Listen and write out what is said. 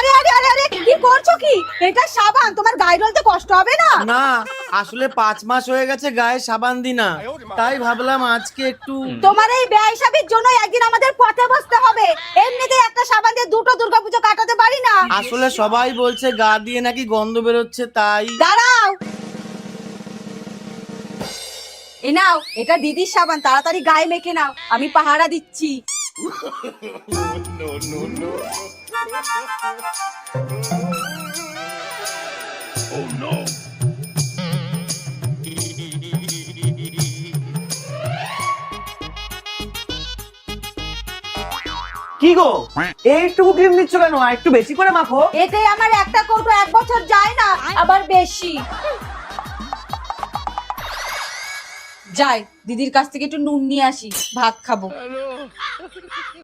আরে আরে আরে আরে কি করছো কি? এটা সাবান, তোমার গায়ে ডলতে কষ্ট হবে না? না, আসলে 5 মাস হয়ে গেছে গায়ে সাবান দিই না, তাই ভাবলাম আজকে একটু। তোমার এই বেহিসাবির জন্য একদিন আমাদের পথে বসতে হবে। এমনিতে একটা সাবান দিয়ে দুটো দুর্গাপুজো কাটাতে পারি না। আসলে সবাই বলছে গা দিয়ে নাকি গন্ধ বেরোচ্ছে, তাই। দাঁড়াও, এ নাও, এটা দিদির সাবান, তাড়াতাড়ি গায়ে মেখে নাও, আমি পাহারা দিচ্ছি। কি গো, এইটুকু ক্রিম দিচ্ছ কেন? আর একটু বেশি করে মাখো। এতে আমার একটা কৌটো 1 বছর যায় না, আবার বেশি যাই। দিদির কাছ থেকে একটু নুন নিয়ে আসি, ভাত খাবো।